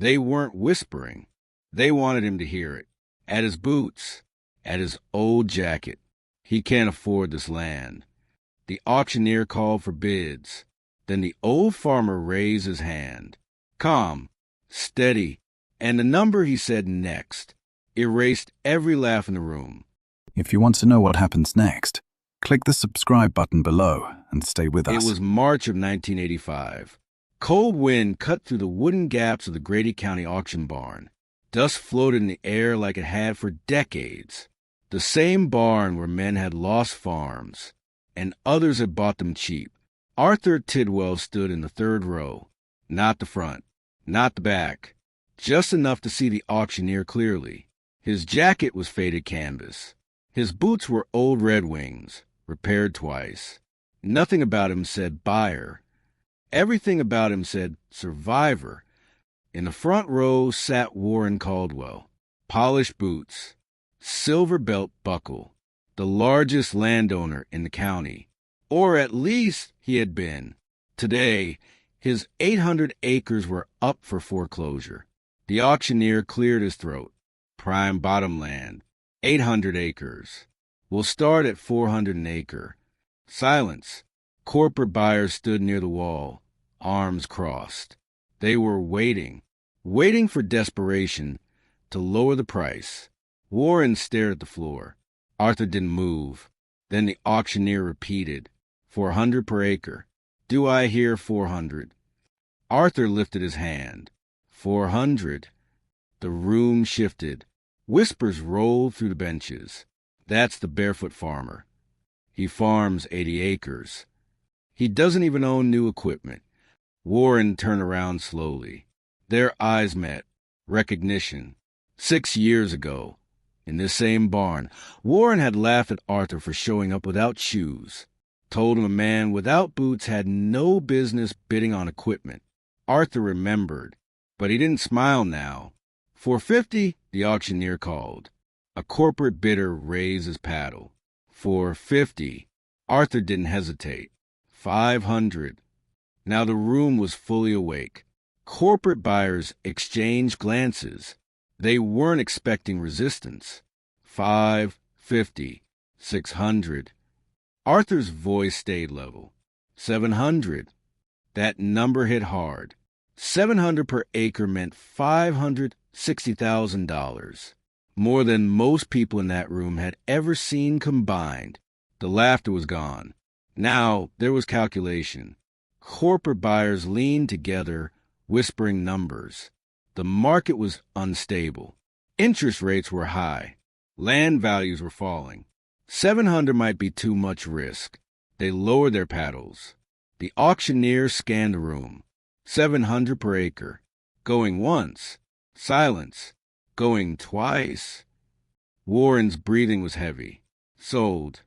They weren't whispering. They wanted him to hear it. At his boots, at his old jacket. He can't afford this land. The auctioneer called for bids. Then the old farmer raised his hand. Calm, steady, and the number he said next erased every laugh in the room. If you want to know what happens next, click the subscribe button below and stay with us. It was March of 1985. Cold wind cut through the wooden gaps of the Grady County auction barn. Dust floated in the air like it had for decades. The same barn where men had lost farms, and others had bought them cheap. Arthur Tidwell stood in the third row, not the front, not the back, just enough to see the auctioneer clearly. His jacket was faded canvas. His boots were old Red Wings, repaired twice. Nothing about him said buyer. Everything about him said survivor. In the front row sat Warren Caldwell, polished boots, silver belt buckle, the largest landowner in the county, or at least he had been. Today, his 800 acres were up for foreclosure. The auctioneer cleared his throat. Prime bottomland, 800 acres. We'll start at 400 an acre. Silence. Corporate buyers stood near the wall, arms crossed. They were waiting for desperation to lower the price. Warren stared at the floor. Arthur didn't move. Then the auctioneer repeated, 400 per acre. Do I hear 400? Arthur lifted his hand. 400. The room shifted. Whispers rolled through the benches. That's the barefoot farmer. He farms 80 acres. He doesn't even own new equipment. Warren turned around slowly. Their eyes met. Recognition. 6 years ago, in this same barn, Warren had laughed at Arthur for showing up without shoes. Told him a man without boots had no business bidding on equipment. Arthur remembered, but he didn't smile now. 450, the auctioneer called. A corporate bidder raised his paddle. 450. Arthur didn't hesitate. 500. Now the room was fully awake. Corporate buyers exchanged glances. They weren't expecting resistance. 550. 600. Arthur's voice stayed level. 700. That number hit hard. 700 per acre meant $560,000. More than most people in that room had ever seen combined. The laughter was gone. Now there was calculation. Corporate buyers leaned together, whispering numbers. The market was unstable. Interest rates were high. Land values were falling. 700 might be too much risk. They lowered their paddles. The auctioneer scanned the room. 700 per acre. Going once. Silence. Going twice. Warren's breathing was heavy. Sold.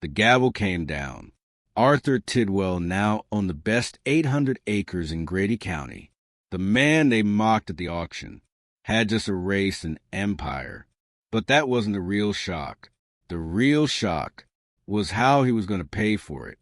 The gavel came down. Arthur Tidwell now owned the best 800 acres in Grady County. The man they mocked at the auction had just erased an empire. But that wasn't the real shock. The real shock was how he was going to pay for it.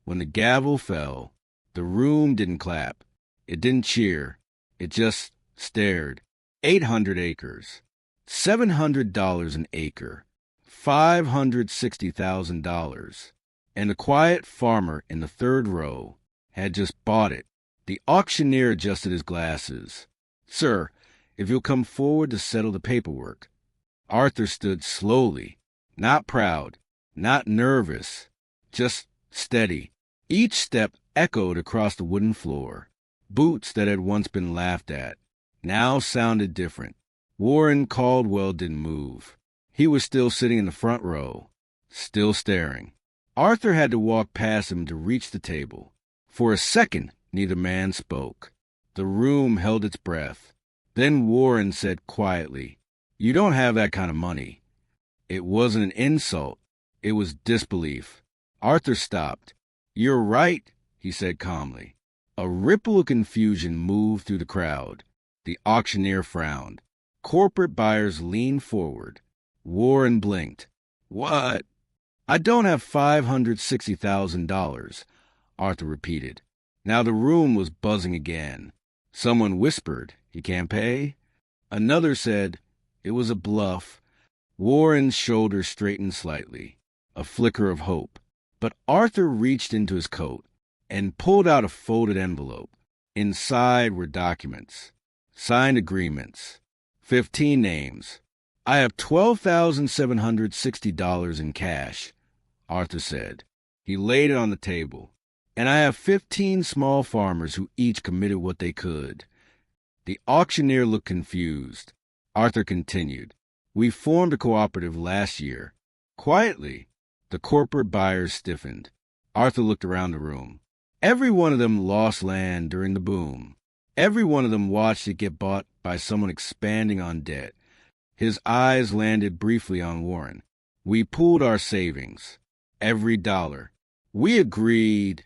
When the gavel fell, the room didn't clap. It didn't cheer. It just stared. 800 acres. $700 an acre. $560,000. And the quiet farmer in the third row had just bought it. The auctioneer adjusted his glasses. Sir, if you'll come forward to settle the paperwork. Arthur stood slowly, not proud, not nervous, just steady. Each step echoed across the wooden floor. Boots that had once been laughed at now sounded different. Warren Caldwell didn't move. He was still sitting in the front row, still staring. Arthur had to walk past him to reach the table. For a second, neither man spoke. The room held its breath. Then Warren said quietly, "You don't have that kind of money." It wasn't an insult. It was disbelief. Arthur stopped. "You're right," he said calmly. A ripple of confusion moved through the crowd. The auctioneer frowned. Corporate buyers leaned forward. Warren blinked. "What?" "I don't have $560,000, Arthur repeated. Now the room was buzzing again. Someone whispered, He can't pay? Another said it was a bluff. Warren's shoulders straightened slightly, a flicker of hope. But Arthur reached into his coat and pulled out a folded envelope. Inside were documents, signed agreements, 15 names. I have $12,760 in cash, Arthur said. He laid it on the table. And I have 15 small farmers who each committed what they could. The auctioneer looked confused. Arthur continued. We formed a cooperative last year. Quietly, the corporate buyers stiffened. Arthur looked around the room. Every one of them lost land during the boom. Every one of them watched it get bought by someone expanding on debt. His eyes landed briefly on Warren. We pooled our savings. Every dollar. We agreed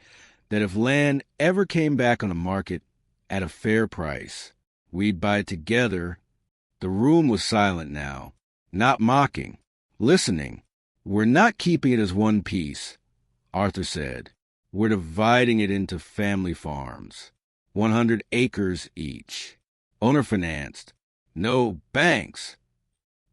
that if land ever came back on the market at a fair price, we'd buy it together. The room was silent now, not mocking, listening. We're not keeping it as one piece, Arthur said. We're dividing it into family farms, 100 acres each, owner-financed. No banks.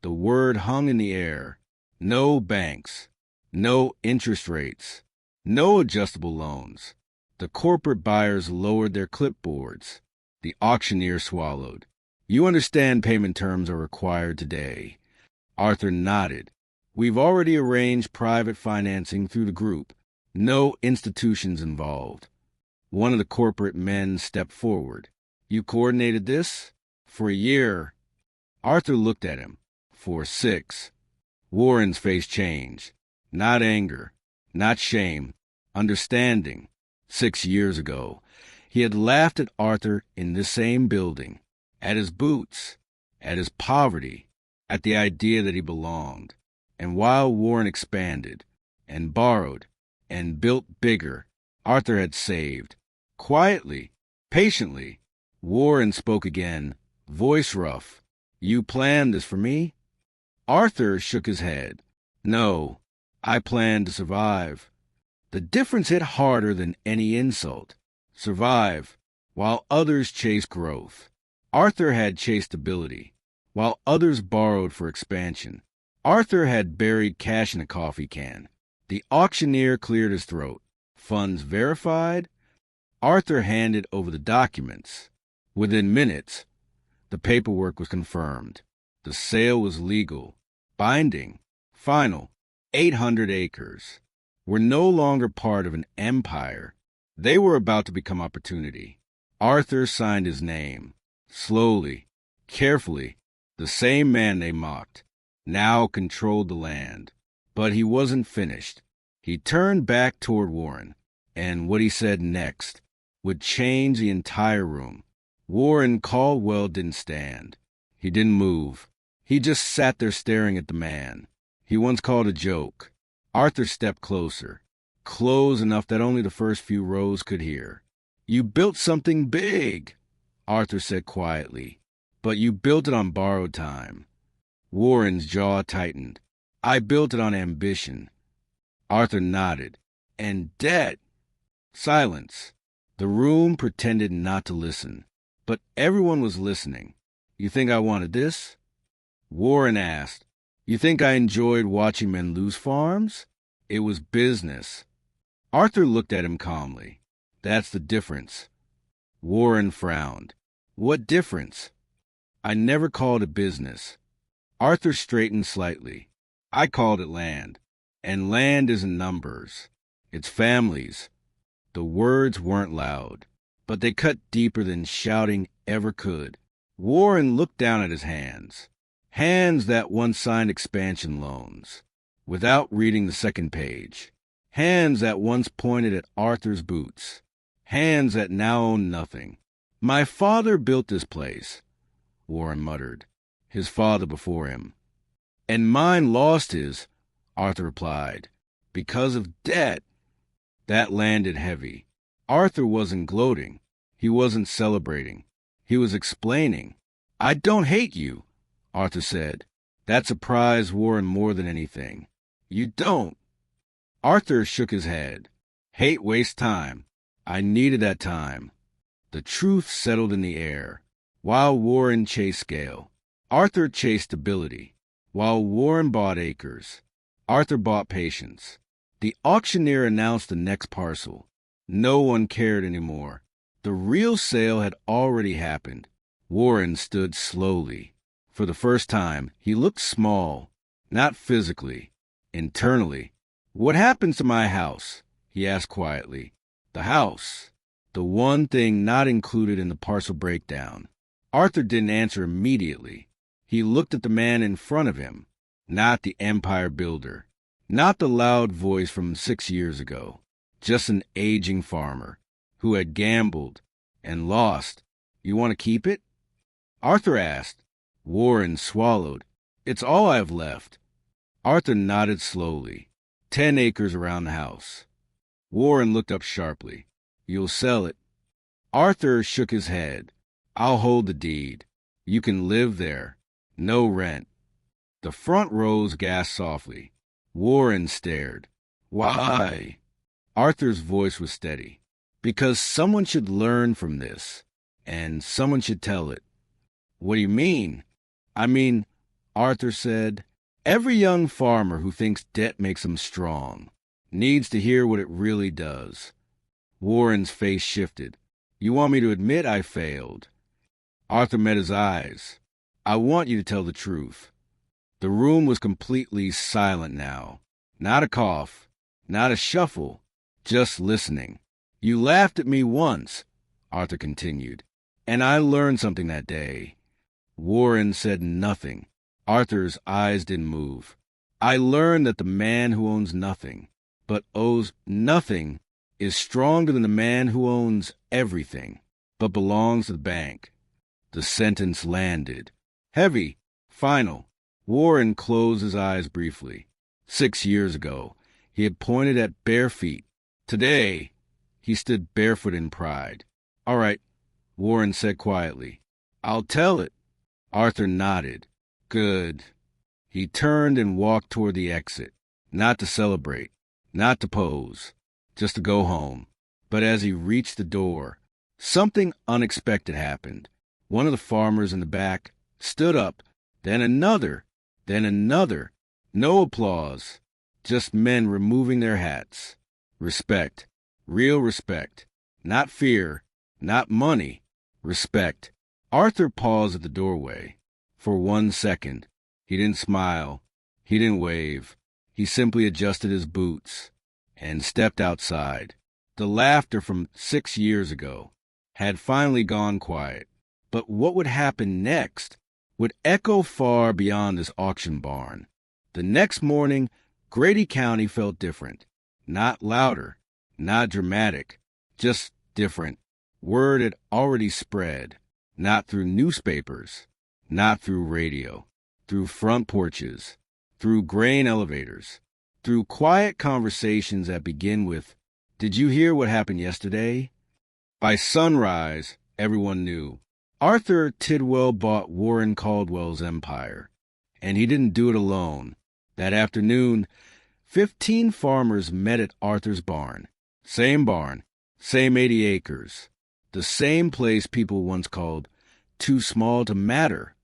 The word hung in the air. No banks. No interest rates. No adjustable loans. The corporate buyers lowered their clipboards. The auctioneer swallowed. You understand payment terms are required today. Arthur nodded. We've already arranged private financing through the group. No institutions involved. One of the corporate men stepped forward. You coordinated this? For a year. Arthur looked at him. For 6. Warren's face changed. Not anger. Not shame. Understanding. 6 years ago, he had laughed at Arthur in this same building, at his boots, at his poverty, at the idea that he belonged. And while Warren expanded, and borrowed, and built bigger, Arthur had saved. Quietly, patiently, Warren spoke again, voice rough. You planned this for me? Arthur shook his head. No, I planned to survive. The difference hit harder than any insult. Survive, while others chased growth. Arthur had chased stability, while others borrowed for expansion. Arthur had buried cash in a coffee can. The auctioneer cleared his throat. Funds verified? Arthur handed over the documents. Within minutes, the paperwork was confirmed. The sale was legal, binding, final. 800 acres were no longer part of an empire. They were about to become opportunity. Arthur signed his name. Slowly, carefully, the same man they mocked now controlled the land. But he wasn't finished. He turned back toward Warren, and what he said next would change the entire room. Warren Caldwell didn't stand. He didn't move. He just sat there staring at the man he once called a joke. Arthur stepped closer, close enough that only the first few rows could hear. You built something big, Arthur said quietly, but you built it on borrowed time. Warren's jaw tightened. I built it on ambition. Arthur nodded. And debt. Silence. The room pretended not to listen, but everyone was listening. You think I wanted this? Warren asked. You think I enjoyed watching men lose farms? It was business. Arthur looked at him calmly. That's the difference. Warren frowned. What difference? I never called it business. Arthur straightened slightly. I called it land. And land isn't numbers. It's families. The words weren't loud, but they cut deeper than shouting ever could. Warren looked down at his hands. Hands that once signed expansion loans, without reading the second page. Hands that once pointed at Arthur's boots. Hands that now own nothing. My father built this place, Warren muttered. His father before him. And mine lost his, Arthur replied, because of debt. That landed heavy. Arthur wasn't gloating. He wasn't celebrating. He was explaining. I don't hate you, Arthur said. That surprised Warren more than anything. You don't. Arthur shook his head. Hate wastes time. I needed that time. The truth settled in the air. while Warren chased scale. Arthur chased stability. While Warren bought acres, Arthur bought patience. The auctioneer announced the next parcel. No one cared anymore. The real sale had already happened. Warren stood slowly. For the first time, he looked small, not physically, internally. "What happens to my house?" he asked quietly. The house, the one thing not included in the parcel breakdown. Arthur didn't answer immediately. He looked at the man in front of him, not the empire builder, not the loud voice from 6 years ago, just an aging farmer who had gambled and lost. "You want to keep it?" Arthur asked. Warren swallowed. "It's all I have left." Arthur nodded slowly. 10 acres around the house. Warren looked up sharply. "You'll sell it?" Arthur shook his head. "I'll hold the deed. You can live there. No rent." The front rows gasped softly. Warren stared. "Why?" Arthur's voice was steady. "Because someone should learn from this, and someone should tell it." "What do you mean?" "I mean," Arthur said, "every young farmer who thinks debt makes him strong needs to hear what it really does." Warren's face shifted. "You want me to admit I failed?" Arthur met his eyes. "I want you to tell the truth." The room was completely silent now. Not a cough, not a shuffle, just listening. "You laughed at me once," Arthur continued, "and I learned something that day." Warren said nothing. Arthur's eyes didn't move. "I learned that the man who owns nothing, but owes nothing, is stronger than the man who owns everything, but belongs to the bank." The sentence landed. Heavy, final. Warren closed his eyes briefly. 6 years ago, he had pointed at bare feet. Today, he stood barefoot in pride. "All right," Warren said quietly. "I'll tell it." Arthur nodded. "Good." He turned and walked toward the exit, not to celebrate, not to pose, just to go home. But as he reached the door, something unexpected happened. One of the farmers in the back stood up, then another, then another. No applause, just men removing their hats. Respect, real respect, not fear, not money, respect. Arthur paused at the doorway. For 1 second, he didn't smile, he didn't wave. He simply adjusted his boots and stepped outside. The laughter from 6 years ago had finally gone quiet. But what would happen next would echo far beyond this auction barn. The next morning, Grady County felt different. Not louder, not dramatic, just different. Word had already spread, not through newspapers, not through radio, through front porches, through grain elevators, through quiet conversations that begin with, "Did you hear what happened yesterday?" By sunrise, everyone knew. Arthur Tidwell bought Warren Caldwell's empire, and he didn't do it alone. That afternoon, 15 farmers met at Arthur's barn. Same 80 acres. The same place people once called too small to matter.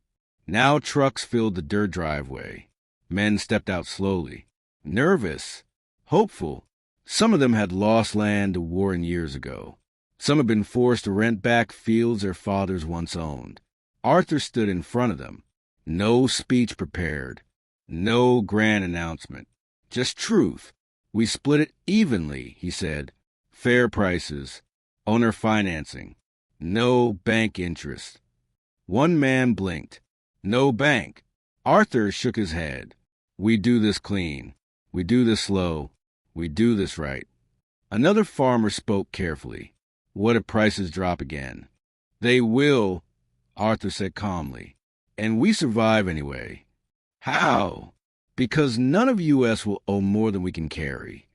Now trucks filled the dirt driveway. Men stepped out slowly, nervous, hopeful. Some of them had lost land to Warren years ago. Some had been forced to rent back fields their fathers once owned. Arthur stood in front of them. No speech prepared. No grand announcement. Just truth. "We split it evenly," he said. "Fair prices. Owner financing. No bank interest." One man blinked. "No bank." Arthur shook his head. "We do this clean. We do this slow. We do this right." Another farmer spoke carefully. "What if prices drop again?" "They will," Arthur said calmly. "And we survive anyway." "How?" "Because none of U.S. will owe more than we can carry."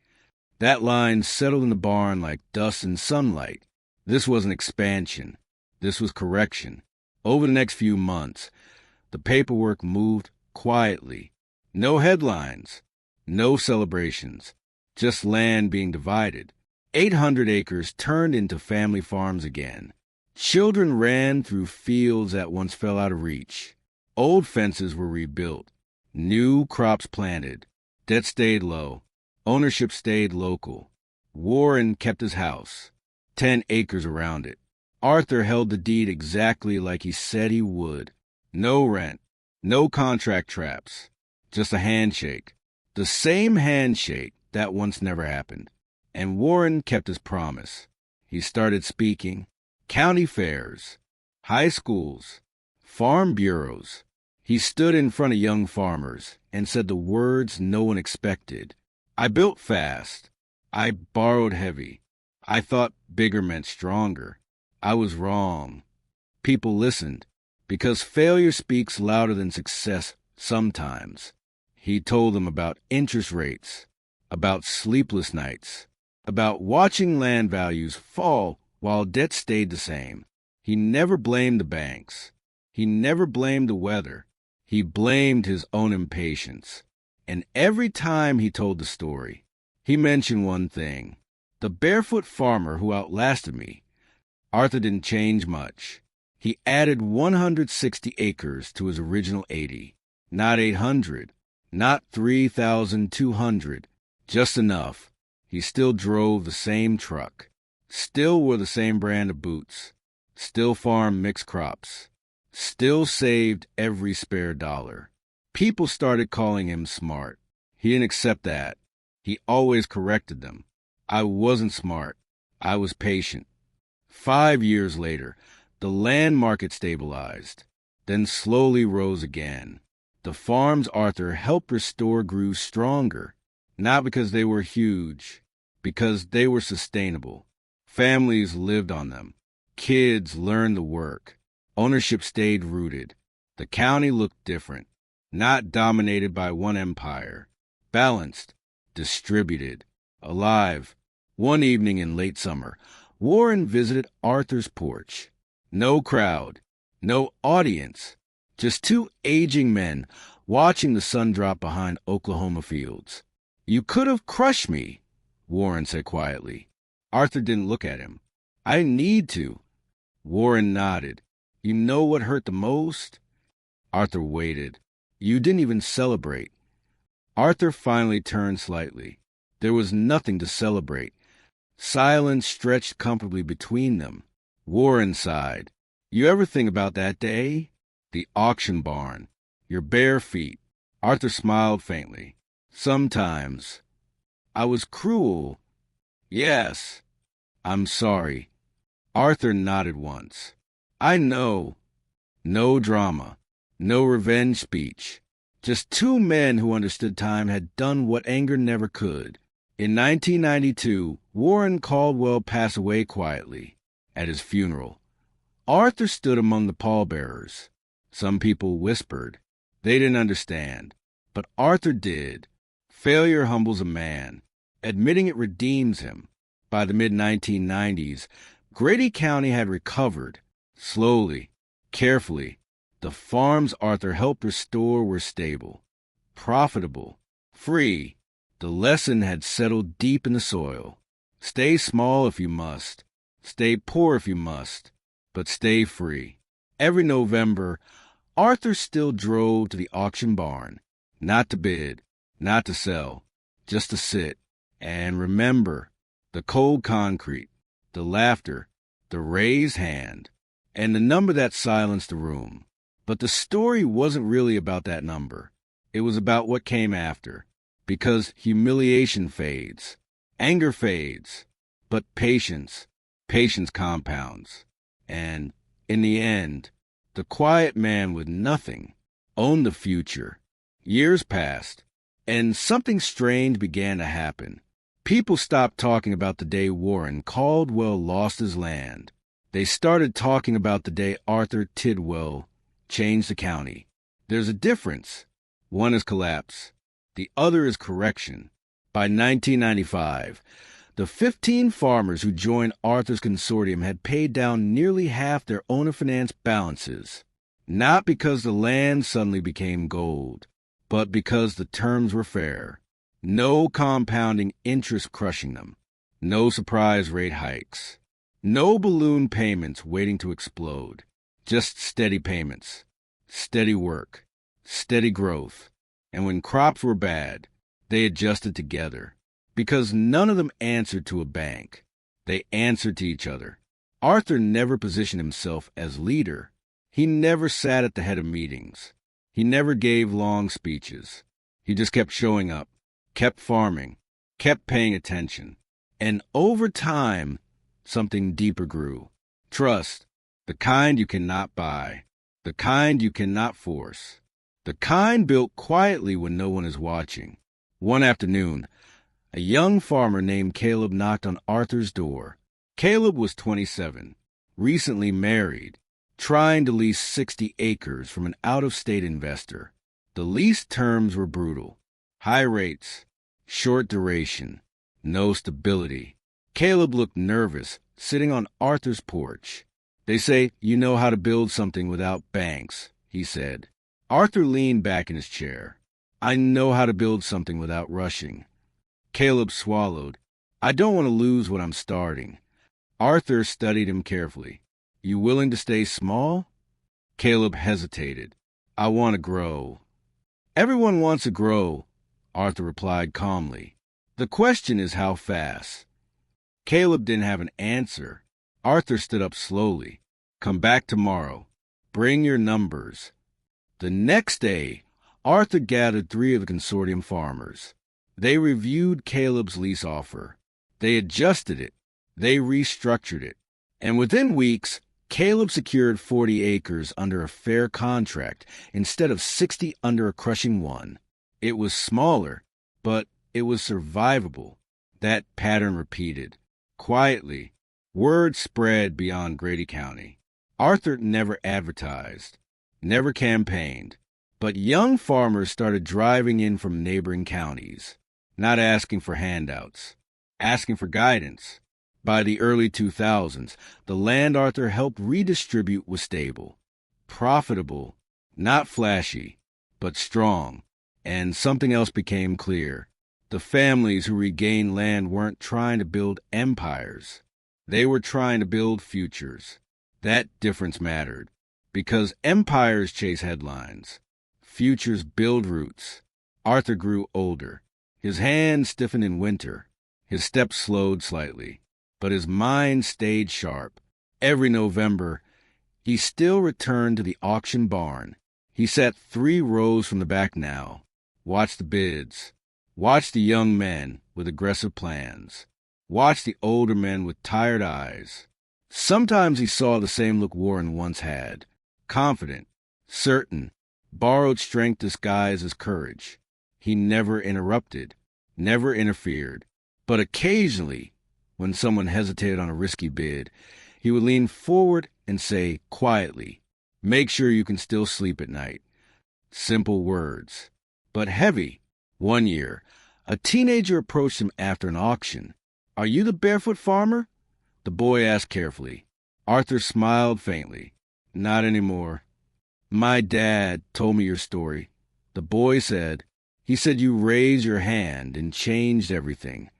That line settled in the barn like dust and sunlight. This wasn't expansion. This was correction. Over the next few months, the paperwork moved quietly. No headlines, no celebrations, just land being divided. 800 acres turned into family farms again. Children ran through fields that once fell out of reach. Old fences were rebuilt. New crops planted. Debt stayed low. Ownership stayed local. Warren kept his house, 10 acres around it. Arthur held the deed exactly like he said he would. No rent, no contract traps, just a handshake. The same handshake that once never happened. And Warren kept his promise. He started speaking. County fairs, high schools, farm bureaus. He stood in front of young farmers and said the words no one expected. I built fast. I borrowed heavy. I thought bigger meant stronger. I was wrong. People listened, because failure speaks louder than success sometimes. He told them about interest rates, about sleepless nights, about watching land values fall while debt stayed the same. He never blamed the banks. He never blamed the weather. He blamed his own impatience. And every time he told the story, he mentioned one thing: the barefoot farmer who outlasted me. Arthur didn't change much. He added 160 acres to his original 80. Not 800, not 3,200, just enough. He still drove the same truck, still wore the same brand of boots, still farmed mixed crops, still saved every spare dollar. People started calling him smart. He didn't accept that. He always corrected them. I wasn't smart. I was patient. 5 years later, the land market stabilized, then slowly rose again. The farms Arthur helped restore grew stronger, not because they were huge, because they were sustainable. Families lived on them. Kids learned the work. Ownership stayed rooted. The county looked different, not dominated by one empire. Balanced, distributed, alive. One evening in late summer, Warren visited Arthur's porch. No crowd, no audience, just 2 aging men watching the sun drop behind Oklahoma fields. "You could have crushed me," Warren said quietly. Arthur didn't look at him. "I didn't need to." Warren nodded. "You know what hurt the most?" Arthur waited. "You didn't even celebrate." Arthur finally turned slightly. There was nothing to celebrate. Silence stretched comfortably between them. Warren sighed. "You ever think about that day? The auction barn. Your bare feet." Arthur smiled faintly. "Sometimes. I was cruel." "Yes." "I'm sorry." Arthur nodded once. "I know." No drama. No revenge speech. Just 2 men who understood time had done what anger never could. In 1992, Warren Caldwell passed away quietly. At his funeral, Arthur stood among the pallbearers. Some people whispered. They didn't understand. But Arthur did. Failure humbles a man. Admitting it redeems him. By the mid-1990s, Grady County had recovered. Slowly, carefully. The farms Arthur helped restore were stable, profitable, free. The lesson had settled deep in the soil. Stay small if you must. Stay poor if you must. But stay free. Every November, Arthur still drove to the auction barn. Not to bid, not to sell, just to sit. And remember, the cold concrete, the laughter, the raised hand, and the number that silenced the room. But the story wasn't really about that number. It was about what came after. Because humiliation fades, anger fades, but patience compounds. And in the end, the quiet man with nothing owned the future. Years passed, and something strange began to happen. People stopped talking about the day Warren Caldwell lost his land. They started talking about the day Arthur Tidwell changed the county. There's a difference. One is collapse. The other is correction. By 1995, the 15 farmers who joined Arthur's consortium had paid down nearly half their owner finance balances. Not because the land suddenly became gold, but because the terms were fair. No compounding interest crushing them. No surprise rate hikes. No balloon payments waiting to explode. Just steady payments, steady work, steady growth. And when crops were bad, they adjusted together. Because none of them answered to a bank. They answered to each other. Arthur never positioned himself as leader. He never sat at the head of meetings. He never gave long speeches. He just kept showing up, kept farming, kept paying attention. And over time, something deeper grew. Trust, the kind you cannot buy, the kind you cannot force, the kind built quietly when no one is watching. One afternoon, a young farmer named Caleb knocked on Arthur's door. Caleb was 27, recently married, trying to lease 60 acres from an out-of-state investor. The lease terms were brutal. High rates, short duration, no stability. Caleb looked nervous, sitting on Arthur's porch. They say you know how to build something without banks, he said. Arthur leaned back in his chair. I know how to build something without rushing. Caleb swallowed. I don't want to lose what I'm starting. Arthur studied him carefully. You willing to stay small? Caleb hesitated. I want to grow. Everyone wants to grow, Arthur replied calmly. The question is how fast. Caleb didn't have an answer. Arthur stood up slowly. Come back tomorrow. Bring your numbers. The next day, Arthur gathered 3 of the consortium farmers. They reviewed Caleb's lease offer. They adjusted it. They restructured it. And within weeks, Caleb secured 40 acres under a fair contract instead of 60 under a crushing one. It was smaller, but it was survivable. That pattern repeated. Quietly, word spread beyond Grady County. Arthur never advertised, never campaigned, but young farmers started driving in from neighboring counties, not asking for handouts, asking for guidance. By the early 2000s, the land Arthur helped redistribute was stable, profitable, not flashy, but strong. And something else became clear. The families who regained land weren't trying to build empires. They were trying to build futures. That difference mattered, because empires chase headlines. Futures build roots. Arthur grew older. His hands stiffened in winter. His steps slowed slightly, but his mind stayed sharp. Every November, he still returned to the auction barn. He sat 3 rows from the back now, watched the bids, watched the young men with aggressive plans, watched the older men with tired eyes. Sometimes he saw the same look Warren once had, confident, certain, borrowed strength disguised as courage. He never interrupted, never interfered, but occasionally, when someone hesitated on a risky bid, he would lean forward and say quietly, "Make sure you can still sleep at night." Simple words, but heavy. One year, a teenager approached him after an auction. "Are you the barefoot farmer?" The boy asked carefully. Arthur smiled faintly. "Not anymore. My dad told me your story." The boy said, "He said you raised your hand and changed everything."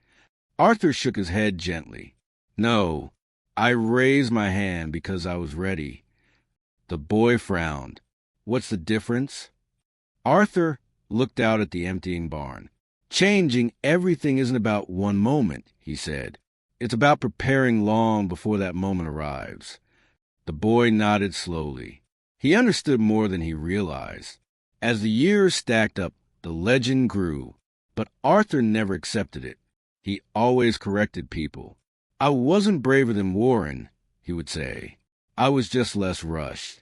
Arthur shook his head gently. "No, I raised my hand because I was ready." The boy frowned. "What's the difference?" Arthur looked out at the emptying barn. "Changing everything isn't about one moment," he said. "It's about preparing long before that moment arrives." The boy nodded slowly. He understood more than he realized. As the years stacked up, the legend grew, but Arthur never accepted it. He always corrected people. "I wasn't braver than Warren," he would say. "I was just less rushed."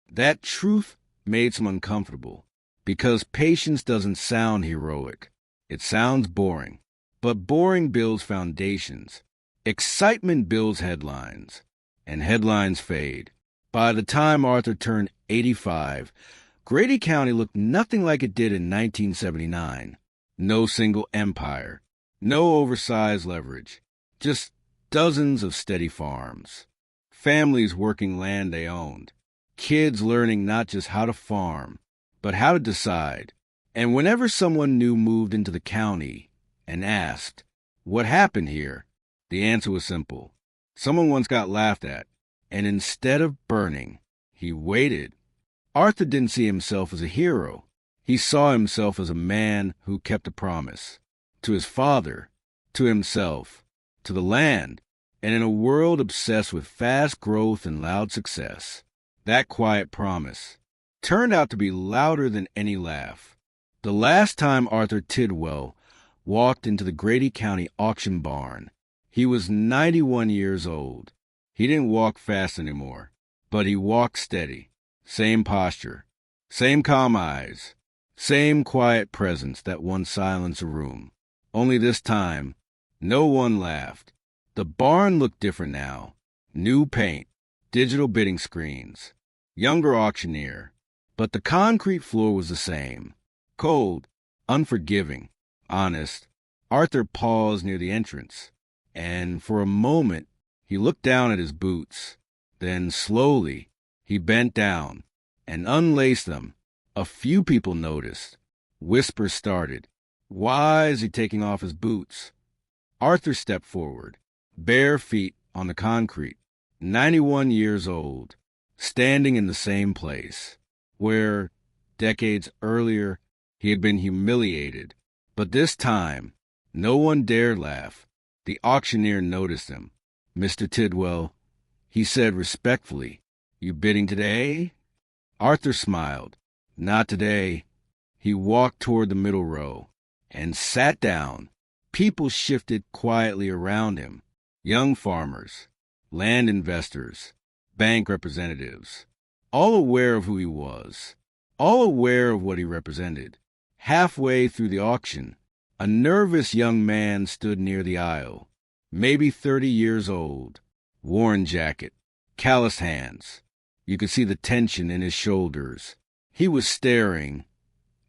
That truth made some uncomfortable, because patience doesn't sound heroic. It sounds boring. But boring builds foundations. Excitement builds headlines, and headlines fade. By the time Arthur turned 85, Grady County looked nothing like it did in 1979. No single empire, no oversized leverage, just dozens of steady farms. Families working land they owned. Kids learning not just how to farm, but how to decide. And whenever someone new moved into the county and asked, "What happened here?" the answer was simple. Someone once got laughed at, and instead of burning, he waited. Arthur didn't see himself as a hero. He saw himself as a man who kept a promise. To his father, to himself, to the land, and in a world obsessed with fast growth and loud success, that quiet promise turned out to be louder than any laugh. The last time Arthur Tidwell walked into the Grady County auction barn, he was 91 years old. He didn't walk fast anymore, but he walked steady. Same posture, same calm eyes, same quiet presence that once silenced a room. Only this time, no one laughed. The barn looked different now. New paint, digital bidding screens, younger auctioneer. But the concrete floor was the same. Cold, unforgiving, honest. Arthur paused near the entrance, and for a moment he looked down at his boots. Then slowly he bent down and unlaced them. A few people noticed. Whispers started. Why is he taking off his boots? Arthur stepped forward, bare feet on the concrete, 91 years old, standing in the same place where, decades earlier, he had been humiliated. But this time, no one dared laugh. The auctioneer noticed him. "Mr. Tidwell," he said respectfully, "you bidding today?" Arthur smiled. "Not today." He walked toward the middle row and sat down. People shifted quietly around him. Young farmers, land investors, bank representatives, all aware of who he was, all aware of what he represented. Halfway through the auction, a nervous young man stood near the aisle, maybe 30 years old, worn jacket, calloused hands. You could see the tension in his shoulders. He was staring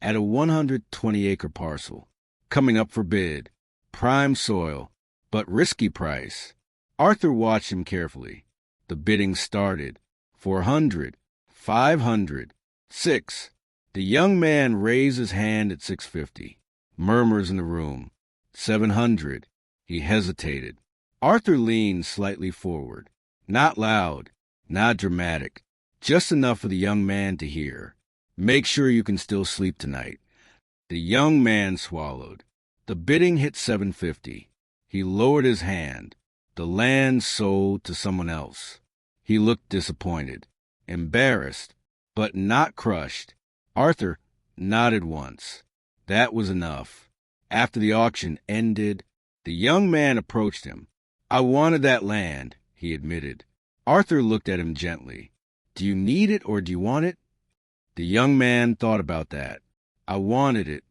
at a 120-acre parcel, coming up for bid, prime soil, but risky price. Arthur watched him carefully. The bidding started. 400, 500, 6. The young man raised his hand at 650. Murmurs in the room. 700. He hesitated. Arthur leaned slightly forward. Not loud, not dramatic, just enough for the young man to hear. "Make sure you can still sleep tonight." The young man swallowed. The bidding hit 750. He lowered his hand. The land sold to someone else. He looked disappointed, embarrassed, but not crushed. Arthur nodded once. That was enough. After the auction ended, the young man approached him. "I wanted that land," he admitted. Arthur looked at him gently. "Do you need it or do you want it?" The young man thought about that. "I wanted it."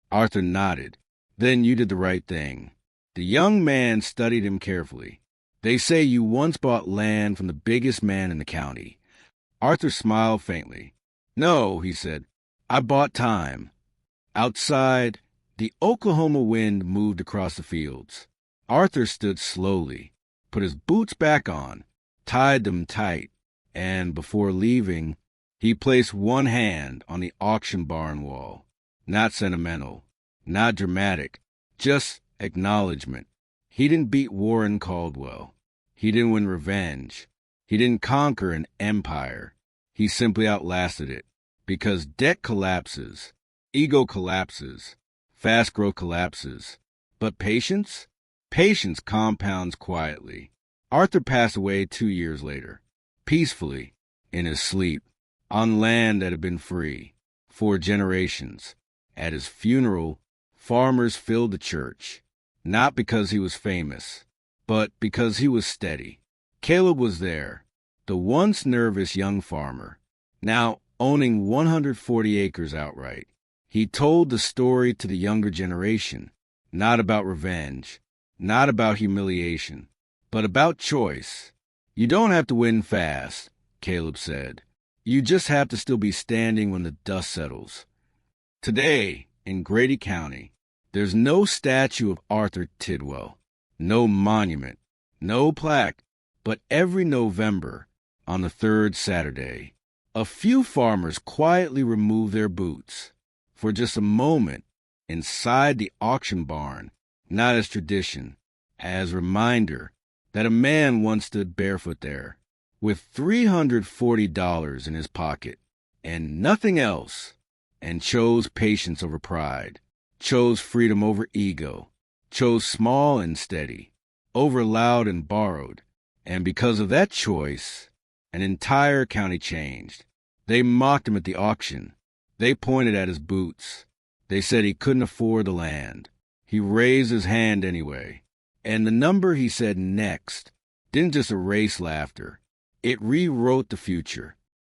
Arthur nodded. "Then you did the right thing." The young man studied him carefully. "They say you once bought land from the biggest man in the county." Arthur smiled faintly. "No," he said. "I bought time." Outside, the Oklahoma wind moved across the fields. Arthur stood slowly, put his boots back on, tied them tight, and before leaving, he placed one hand on the auction barn wall. Not sentimental, not dramatic, just acknowledgement. He didn't beat Warren Caldwell. He didn't win revenge. He didn't conquer an empire. He simply outlasted it. Because debt collapses, ego collapses, fast growth collapses. But patience? Patience compounds quietly. Arthur passed away 2 years later, peacefully, in his sleep, on land that had been free for generations. At his funeral, farmers filled the church, not because he was famous, but because he was steady. Caleb was there, the once nervous young farmer, now owning 140 acres outright. He told the story to the younger generation, not about revenge, not about humiliation, but about choice. "You don't have to win fast," Caleb said. "You just have to still be standing when the dust settles." Today, in Grady County, there's no statue of Arthur Tidwell, no monument, no plaque, but every November, on the third Saturday, a few farmers quietly remove their boots for just a moment inside the auction barn, not as tradition, as reminder that a man once stood barefoot there, with $340 in his pocket, and nothing else, and chose patience over pride, chose freedom over ego, chose small and steady, over loud and borrowed, and because of that choice, an entire county changed. They mocked him at the auction. They pointed at his boots. They said he couldn't afford the land. He raised his hand anyway. And the number he said next didn't just erase laughter. It rewrote the future.